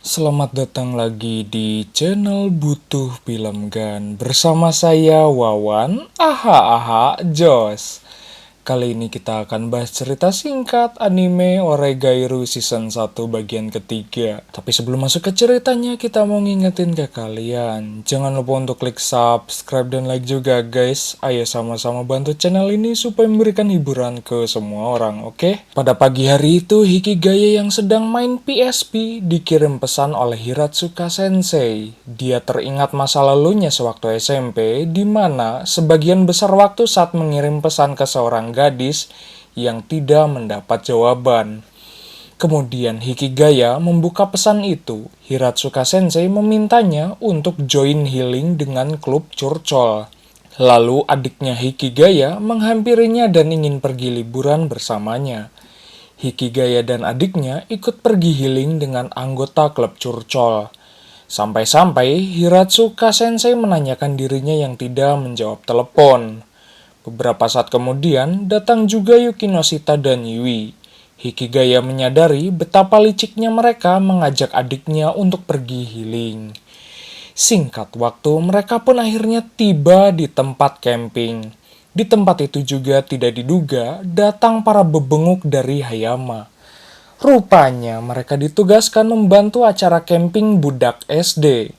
Selamat datang lagi di channel Butuh Film Gan bersama saya Wawan. Aha aha Jos. Kali ini kita akan bahas cerita singkat anime Oregairu season 1 bagian ketiga. Tapi sebelum masuk ke ceritanya, kita mau ngingetin ke kalian, jangan lupa untuk klik subscribe dan like juga guys. Ayo sama-sama bantu channel ini supaya memberikan hiburan ke semua orang, oke? Pada pagi hari itu, Hikigaya yang sedang main PSP dikirim pesan oleh Hiratsuka Sensei. Dia teringat masa lalunya sewaktu SMP, di mana sebagian besar waktu saat mengirim pesan ke seorang gadis yang tidak mendapat jawaban. Kemudian Hikigaya membuka pesan itu. Hiratsuka Sensei memintanya untuk join healing dengan klub curcol. Lalu adiknya Hikigaya menghampirinya dan ingin pergi liburan bersamanya. Hikigaya dan adiknya ikut pergi healing dengan anggota klub curcol. Sampai-sampai Hiratsuka Sensei menanyakan dirinya yang tidak menjawab telepon. Beberapa saat kemudian, datang juga Yukinoshita dan Yui. Hikigaya menyadari betapa liciknya mereka mengajak adiknya untuk pergi healing. Singkat waktu, mereka pun akhirnya tiba di tempat camping. Di tempat itu juga tidak diduga datang para bebenguk dari Hayama. Rupanya mereka ditugaskan membantu acara camping budak SD.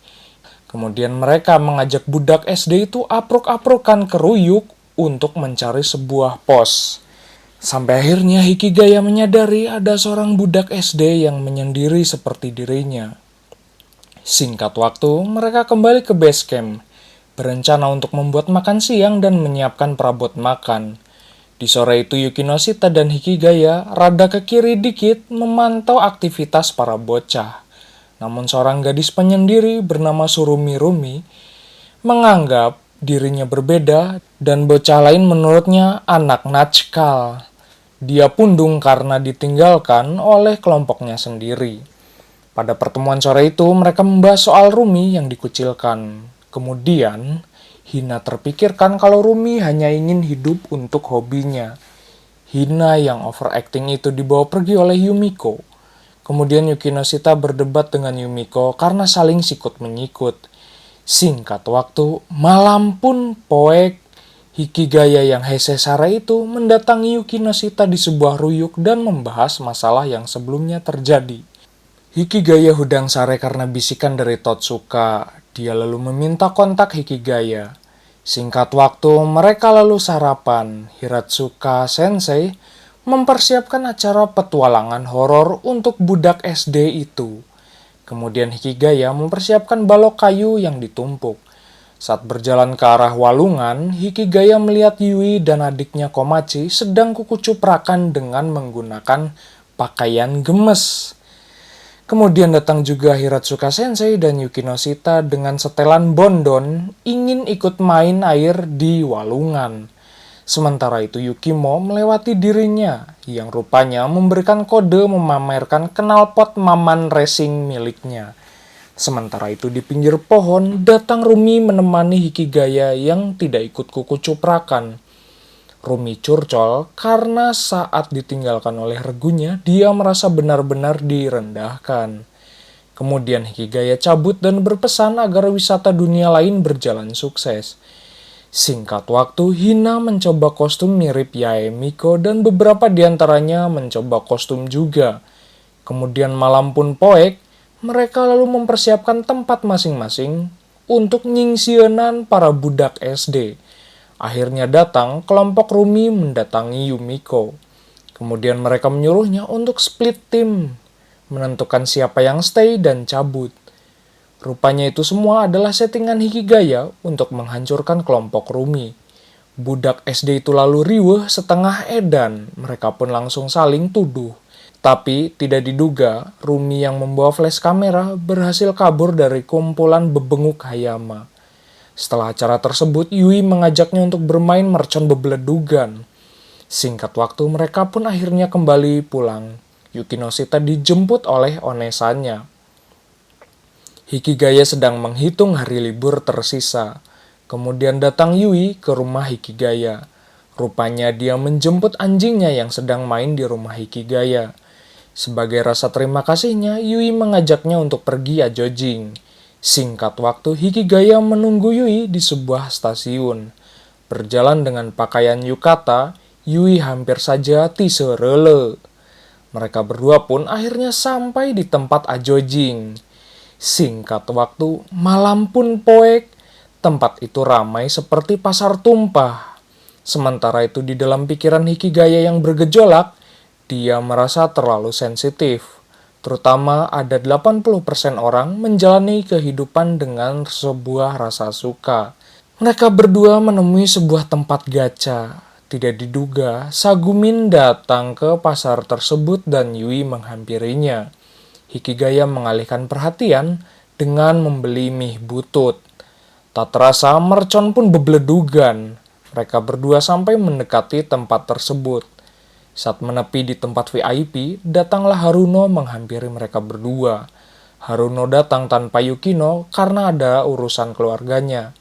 Kemudian mereka mengajak budak SD itu apruk-aprukan ke Ruyuk untuk mencari sebuah pos. Sampai akhirnya Hikigaya menyadari ada seorang budak SD yang menyendiri seperti dirinya. Singkat waktu, mereka kembali ke base camp, berencana untuk membuat makan siang dan menyiapkan perabot makan. Di sore itu Yukinoshita dan Hikigaya rada ke kiri dikit memantau aktivitas para bocah. Namun seorang gadis penyendiri bernama Surumi Rumi menganggap dirinya berbeda dan bocah lain menurutnya anak natskal. Dia pundung karena ditinggalkan oleh kelompoknya sendiri. Pada pertemuan sore itu mereka membahas soal Rumi yang dikucilkan. Kemudian Hina terpikirkan kalau Rumi hanya ingin hidup untuk hobinya. Hina yang overacting itu dibawa pergi oleh Yumiko. Kemudian Yukinoshita berdebat dengan Yumiko karena saling sikut-menyikut. Singkat waktu, malam pun poek. Hikigaya yang hese sare itu mendatangi Yukinoshita di sebuah ruyuk dan membahas masalah yang sebelumnya terjadi. Hikigaya hudang sare karena bisikan dari Totsuka. Dia lalu meminta kontak Hikigaya. Singkat waktu, mereka lalu sarapan. Hiratsuka Sensei mempersiapkan acara petualangan horor untuk budak SD itu. Kemudian Hikigaya mempersiapkan balok kayu yang ditumpuk. Saat berjalan ke arah walungan, Hikigaya melihat Yui dan adiknya Komachi sedang kukucuprakan dengan menggunakan pakaian gemes. Kemudian datang juga Hiratsuka Sensei dan Yukinoshita dengan setelan bondon ingin ikut main air di walungan. Sementara itu Yukimo melewati dirinya yang rupanya memberikan kode memamerkan knalpot Maman Racing miliknya. Sementara itu di pinggir pohon datang Rumi menemani Hikigaya yang tidak ikut kukucuprakan. Rumi curcol karena saat ditinggalkan oleh regunya, dia merasa benar-benar direndahkan. Kemudian Hikigaya cabut dan berpesan agar wisata dunia lain berjalan sukses. Singkat waktu, Hina mencoba kostum mirip Yae Miko dan beberapa diantaranya mencoba kostum juga. Kemudian malam pun poek, mereka lalu mempersiapkan tempat masing-masing untuk nyingsionan para budak SD. Akhirnya datang kelompok Rumi mendatangi Yumiko. Kemudian mereka menyuruhnya untuk split tim, menentukan siapa yang stay dan cabut. Rupanya itu semua adalah settingan Hikigaya untuk menghancurkan kelompok Rumi. Budak SD itu lalu riweuh setengah edan, mereka pun langsung saling tuduh. Tapi tidak diduga, Rumi yang membawa flash kamera berhasil kabur dari kumpulan bebenguk Hayama. Setelah acara tersebut, Yui mengajaknya untuk bermain mercon bebeledugan. Singkat waktu, mereka pun akhirnya kembali pulang. Yukinoshita dijemput oleh onesannya. Hikigaya sedang menghitung hari libur tersisa. Kemudian datang Yui ke rumah Hikigaya. Rupanya dia menjemput anjingnya yang sedang main di rumah Hikigaya. Sebagai rasa terima kasihnya, Yui mengajaknya untuk pergi ajojing. Singkat waktu, Hikigaya menunggu Yui di sebuah stasiun. Berjalan dengan pakaian yukata, Yui hampir saja tiserele. Mereka berdua pun akhirnya sampai di tempat ajojing. Singkat waktu, malam pun poek. Tempat itu ramai seperti pasar tumpah. Sementara itu di dalam pikiran Hikigaya yang bergejolak, dia merasa terlalu sensitif. Terutama ada 80% orang menjalani kehidupan dengan sebuah rasa suka. Mereka berdua menemui sebuah tempat gacha. Tidak diduga, Sagumin datang ke pasar tersebut dan Yui menghampirinya. Hikigaya mengalihkan perhatian dengan membeli mie butut. Tak terasa mercon pun bebeledugan. Mereka berdua sampai mendekati tempat tersebut. Saat menepi di tempat VIP, datanglah Haruno menghampiri mereka berdua. Haruno datang tanpa Yukino karena ada urusan keluarganya.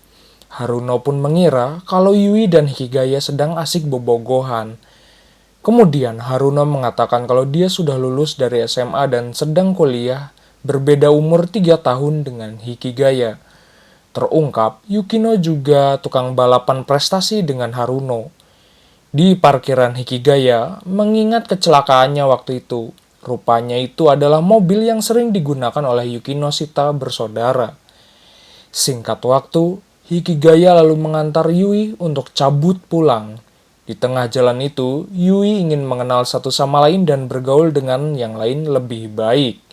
Haruno pun mengira kalau Yui dan Hikigaya sedang asik bobogohan. Kemudian Haruno mengatakan kalau dia sudah lulus dari SMA dan sedang kuliah, berbeda umur 3 tahun dengan Hikigaya. Terungkap, Yukino juga tukang balapan prestasi dengan Haruno. Di parkiran Hikigaya, mengingat kecelakaannya waktu itu, rupanya itu adalah mobil yang sering digunakan oleh Yukino Shita bersaudara. Singkat waktu, Hikigaya lalu mengantar Yui untuk cabut pulang. Di tengah jalan itu, Yui ingin mengenal satu sama lain dan bergaul dengan yang lain lebih baik.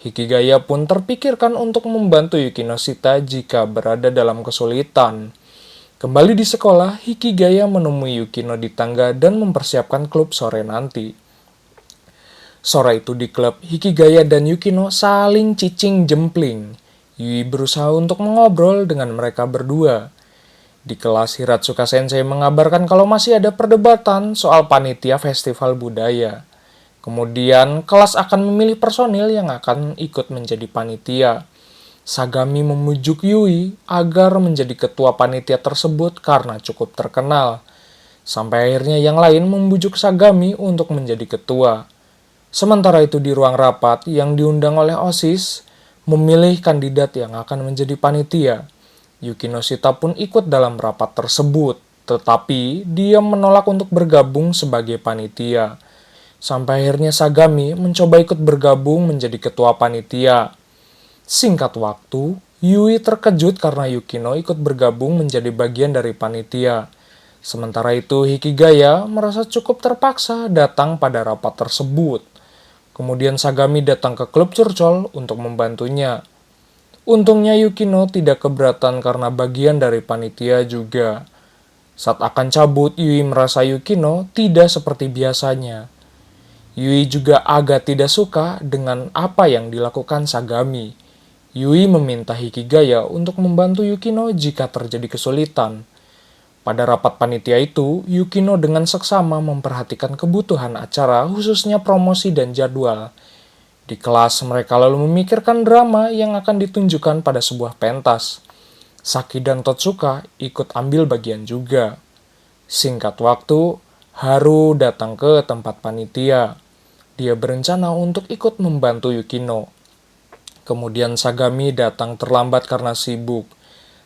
Hikigaya pun terpikirkan untuk membantu Yukino Shita jika berada dalam kesulitan. Kembali di sekolah, Hikigaya menemui Yukino di tangga dan mempersiapkan klub sore nanti. Sore itu di klub, Hikigaya dan Yukino saling cicing jempling. Yui berusaha untuk mengobrol dengan mereka berdua. Di kelas, Hiratsuka Sensei mengabarkan kalau masih ada perdebatan soal panitia festival budaya. Kemudian, kelas akan memilih personil yang akan ikut menjadi panitia. Sagami memujuk Yui agar menjadi ketua panitia tersebut karena cukup terkenal. Sampai akhirnya yang lain membujuk Sagami untuk menjadi ketua. Sementara itu di ruang rapat yang diundang oleh OSIS, memilih kandidat yang akan menjadi panitia. Yukino Shita pun ikut dalam rapat tersebut, tetapi dia menolak untuk bergabung sebagai panitia. Sampai akhirnya Sagami mencoba ikut bergabung menjadi ketua panitia. Singkat waktu, Yui terkejut karena Yukino ikut bergabung menjadi bagian dari panitia. Sementara itu Hikigaya merasa cukup terpaksa datang pada rapat tersebut. Kemudian Sagami datang ke klub curcol untuk membantunya. Untungnya Yukino tidak keberatan karena bagian dari panitia juga. Saat akan cabut, Yui merasa Yukino tidak seperti biasanya. Yui juga agak tidak suka dengan apa yang dilakukan Sagami. Yui meminta Hikigaya untuk membantu Yukino jika terjadi kesulitan. Pada rapat panitia itu, Yukino dengan seksama memperhatikan kebutuhan acara, khususnya promosi dan jadwal. Di kelas, mereka lalu memikirkan drama yang akan ditunjukkan pada sebuah pentas. Saki dan Totsuka ikut ambil bagian juga. Singkat waktu, Haru datang ke tempat panitia. Dia berencana untuk ikut membantu Yukino. Kemudian Sagami datang terlambat karena sibuk.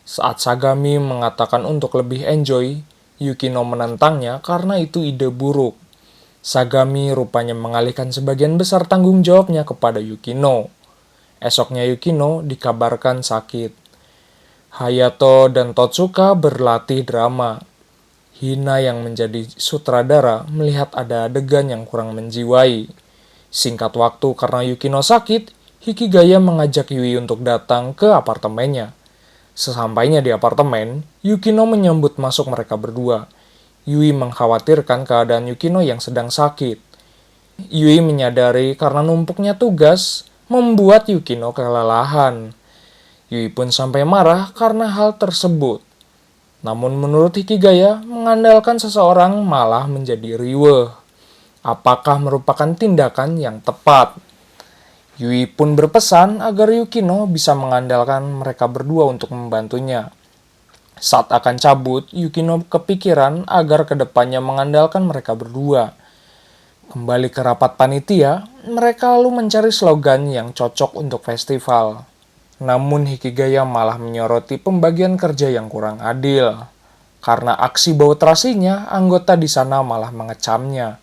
Saat Sagami mengatakan untuk lebih enjoy, Yukino menentangnya karena itu ide buruk. Sagami rupanya mengalihkan sebagian besar tanggung jawabnya kepada Yukino. Esoknya Yukino dikabarkan sakit. Hayato dan Totsuka berlatih drama. Hina yang menjadi sutradara melihat ada adegan yang kurang menjiwai. Singkat waktu karena Yukino sakit, Hikigaya mengajak Yui untuk datang ke apartemennya. Sesampainya di apartemen, Yukino menyambut masuk mereka berdua. Yui mengkhawatirkan keadaan Yukino yang sedang sakit. Yui menyadari karena numpuknya tugas membuat Yukino kelelahan. Yui pun sampai marah karena hal tersebut. Namun menurut Hikigaya, mengandalkan seseorang malah menjadi riweuh. Apakah merupakan tindakan yang tepat? Yui pun berpesan agar Yukino bisa mengandalkan mereka berdua untuk membantunya. Saat akan cabut, Yukino kepikiran agar kedepannya mengandalkan mereka berdua. Kembali ke rapat panitia, mereka lalu mencari slogan yang cocok untuk festival. Namun Hikigaya malah menyoroti pembagian kerja yang kurang adil. Karena aksi bau terasinya, anggota di sana malah mengecamnya.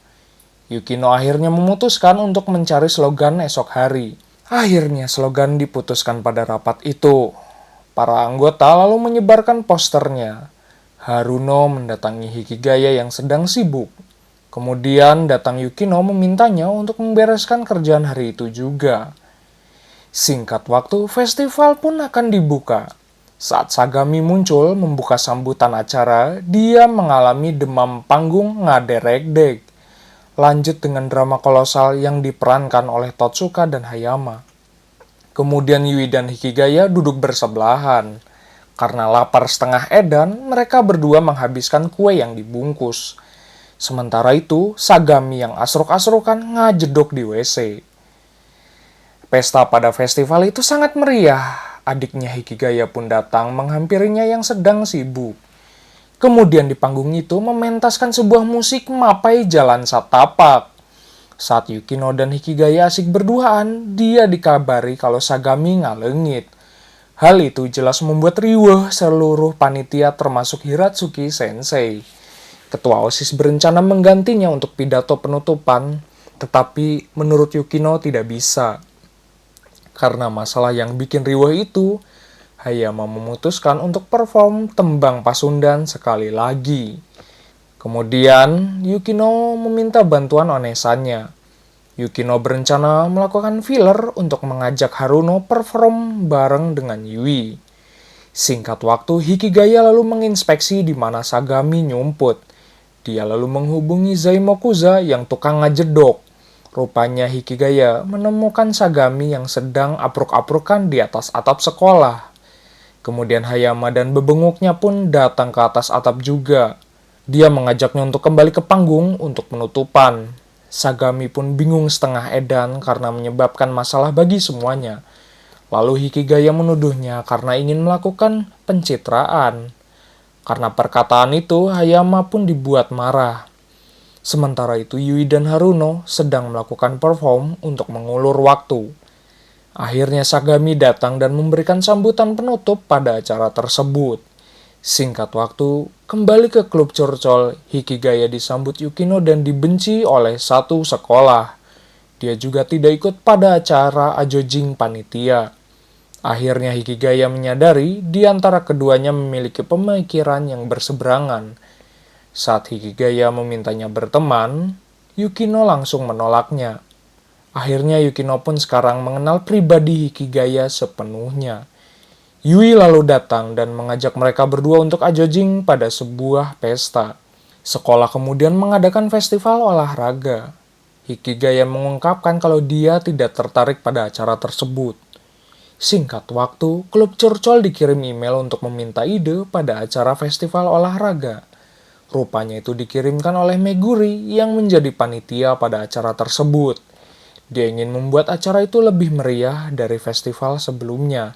Yukino akhirnya memutuskan untuk mencari slogan esok hari. Akhirnya slogan diputuskan pada rapat itu. Para anggota lalu menyebarkan posternya. Haruno mendatangi Hikigaya yang sedang sibuk. Kemudian datang Yukino memintanya untuk membereskan kerjaan hari itu juga. Singkat waktu, festival pun akan dibuka. Saat Sagami muncul membuka sambutan acara, dia mengalami demam panggung ngaderek-dek. Lanjut dengan drama kolosal yang diperankan oleh Totsuka dan Hayama. Kemudian Yui dan Hikigaya duduk bersebelahan. Karena lapar setengah edan, mereka berdua menghabiskan kue yang dibungkus. Sementara itu, Sagami yang asruk-asrukan ngajedok di WC. Pesta pada festival itu sangat meriah. Adiknya Hikigaya pun datang menghampirinya yang sedang sibuk. Kemudian di panggung itu mementaskan sebuah musik mapai jalan satapak. Saat Yukino dan Hikigaya asik berduaan, dia dikabari kalau Sagami ngalengit. Hal itu jelas membuat riweuh seluruh panitia termasuk Hiratsuki Sensei. Ketua OSIS berencana menggantinya untuk pidato penutupan, tetapi menurut Yukino tidak bisa. Karena masalah yang bikin riweuh itu, Hayama memutuskan untuk perform tembang Pasundan sekali lagi. Kemudian, Yukino meminta bantuan onesannya. Yukino berencana melakukan filler untuk mengajak Haruno perform bareng dengan Yui. Singkat waktu, Hikigaya lalu menginspeksi di mana Sagami nyumput. Dia lalu menghubungi Zaimokuza yang tukang ngajedok. Rupanya Hikigaya menemukan Sagami yang sedang apruk-aprukan di atas atap sekolah. Kemudian Hayama dan bebenguknya pun datang ke atas atap juga. Dia mengajaknya untuk kembali ke panggung untuk penutupan. Sagami pun bingung setengah edan karena menyebabkan masalah bagi semuanya. Lalu Hikigaya menuduhnya karena ingin melakukan pencitraan. Karena perkataan itu, Hayama pun dibuat marah. Sementara itu Yui dan Haruno sedang melakukan perform untuk mengulur waktu. Akhirnya Sagami datang dan memberikan sambutan penutup pada acara tersebut. Singkat waktu, kembali ke klub curcol, Hikigaya disambut Yukino dan dibenci oleh satu sekolah. Dia juga tidak ikut pada acara Ajojing panitia. Akhirnya Hikigaya menyadari di antara keduanya memiliki pemikiran yang berseberangan. Saat Hikigaya memintanya berteman, Yukino langsung menolaknya. Akhirnya Yukino pun sekarang mengenal pribadi Hikigaya sepenuhnya. Yui lalu datang dan mengajak mereka berdua untuk ajojing pada sebuah pesta. Sekolah kemudian mengadakan festival olahraga. Hikigaya mengungkapkan kalau dia tidak tertarik pada acara tersebut. Singkat waktu, klub curcol dikirim email untuk meminta ide pada acara festival olahraga. Rupanya itu dikirimkan oleh Meguri yang menjadi panitia pada acara tersebut. Dia ingin membuat acara itu lebih meriah dari festival sebelumnya.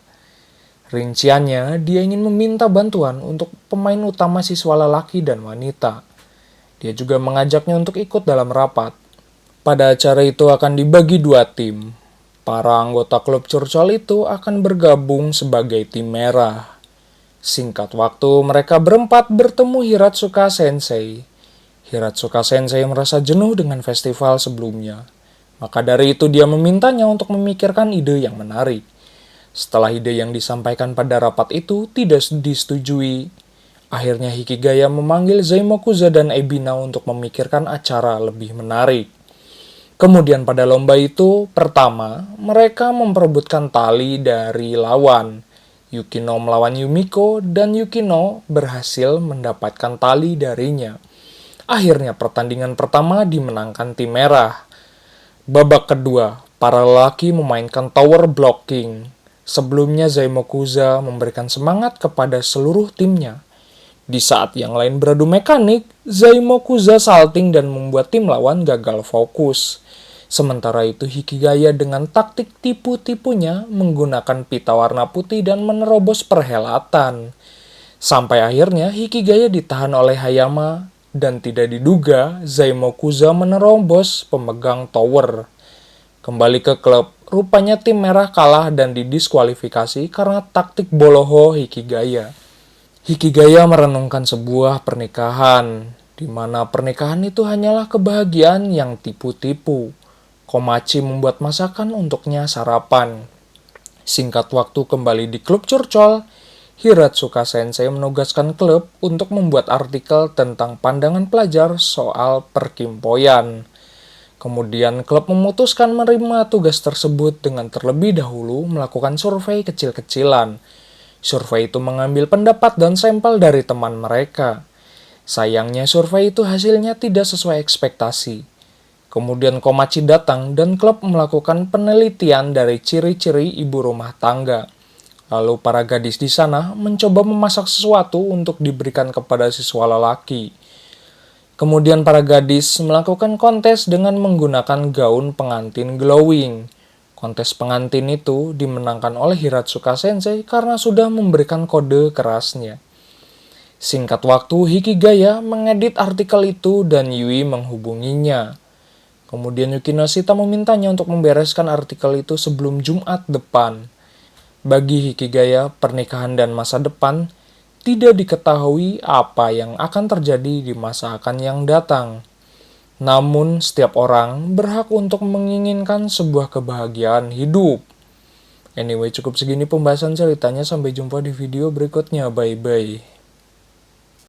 Rinciannya, dia ingin meminta bantuan untuk pemain utama siswa lelaki dan wanita. Dia juga mengajaknya untuk ikut dalam rapat. Pada acara itu akan dibagi dua tim. Para anggota klub curcol itu akan bergabung sebagai tim merah. Singkat waktu, mereka berempat bertemu Hiratsuka Sensei. Hiratsuka Sensei merasa jenuh dengan festival sebelumnya. Maka dari itu dia memintanya untuk memikirkan ide yang menarik. Setelah ide yang disampaikan pada rapat itu tidak disetujui, akhirnya Hikigaya memanggil Zaimokuza dan Ebina untuk memikirkan acara lebih menarik. Kemudian pada lomba itu, pertama, mereka memperebutkan tali dari lawan. Yukino melawan Yumiko dan Yukino berhasil mendapatkan tali darinya. Akhirnya pertandingan pertama dimenangkan tim merah. Babak kedua, para lelaki memainkan tower blocking. Sebelumnya Zaimokuza memberikan semangat kepada seluruh timnya. Di saat yang lain beradu mekanik, Zaimokuza salting dan membuat tim lawan gagal fokus. Sementara itu Hikigaya dengan taktik tipu-tipunya menggunakan pita warna putih dan menerobos perhelatan. Sampai akhirnya Hikigaya ditahan oleh Hayama dan tidak diduga Zaimokuza menerobos pemegang tower. Kembali ke klub, rupanya tim merah kalah dan didiskualifikasi karena taktik boloho Hikigaya. Hikigaya merenungkan sebuah pernikahan, di mana pernikahan itu hanyalah kebahagiaan yang tipu-tipu. Komachi membuat masakan untuknya sarapan. Singkat waktu kembali di klub curcol, Hiratsuka Sensei menugaskan klub untuk membuat artikel tentang pandangan pelajar soal perkimpoyan. Kemudian klub memutuskan menerima tugas tersebut dengan terlebih dahulu melakukan survei kecil-kecilan. Survei itu mengambil pendapat dan sampel dari teman mereka. Sayangnya survei itu hasilnya tidak sesuai ekspektasi. Kemudian Komachi datang dan klub melakukan penelitian dari ciri-ciri ibu rumah tangga. Lalu para gadis di sana mencoba memasak sesuatu untuk diberikan kepada siswa lelaki. Kemudian para gadis melakukan kontes dengan menggunakan gaun pengantin glowing. Kontes pengantin itu dimenangkan oleh Hiratsuka Sensei karena sudah memberikan kode kerasnya. Singkat waktu, Hikigaya mengedit artikel itu dan Yui menghubunginya. Kemudian Yukinoshita memintanya untuk membereskan artikel itu sebelum Jumat depan. Bagi Hikigaya, pernikahan dan masa depan tidak diketahui apa yang akan terjadi di masa akan yang datang. Namun, setiap orang berhak untuk menginginkan sebuah kebahagiaan hidup. Anyway, cukup segini pembahasan ceritanya. Sampai jumpa di video berikutnya. Bye-bye.